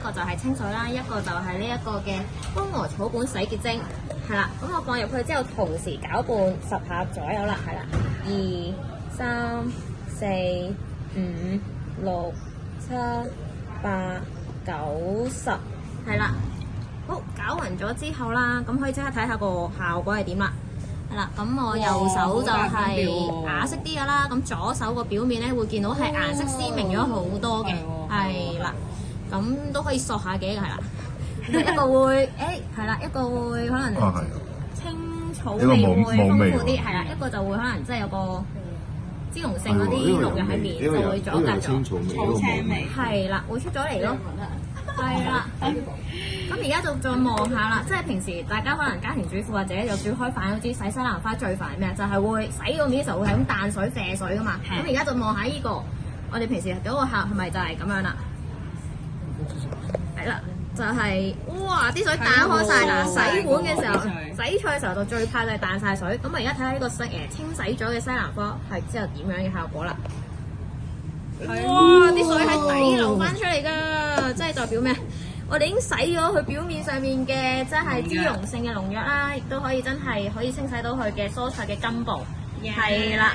一個就係清水啦，一個就係呢一個嘅冬鵝草本洗潔精，係啦。咁我放入去之後，同時攪拌10下左右啦，係啦。2、3、4、5、6、7、8、9、10，係啦。好，攪勻咗之後啦，咁可以即刻睇下個效果係點啦。係啦，咁我右手就係啞色啲㗎啦，咁左手個表面咧會見到係顏色鮮明咗好多嘅，係啦。咁都可以索下嘅，係啦。一個會係啦，一個會可能青草味會豐富啲，係啦。一個就會可能即係有個脂溶性嗰啲農藥喺面，就會阻隔咗草青味，係啦，會出咗嚟咯。係啦。咁而家就再望下啦，即係平時大家可能家庭主婦或者有煮開飯都知洗西蘭花最煩咩？就係會洗個面嘅時候會係咁彈水瀉水噶嘛。咁而家就望下呢個，我哋平時嗰個客係咪就係咁樣啦？係啦，就係哇啲水彈開晒啦！洗碗嘅時候、洗菜嘅時候就最怕就係彈晒水。咁我而家睇下呢個清洗咗嘅西蘭花係之後點樣嘅效果啦。哇！啲水喺底流翻出嚟㗎，即係代表咩？我哋已經洗咗佢表面上面嘅即係脂溶性嘅農藥啦，亦都可以真係可以清洗到佢嘅蔬菜嘅根部，係啦。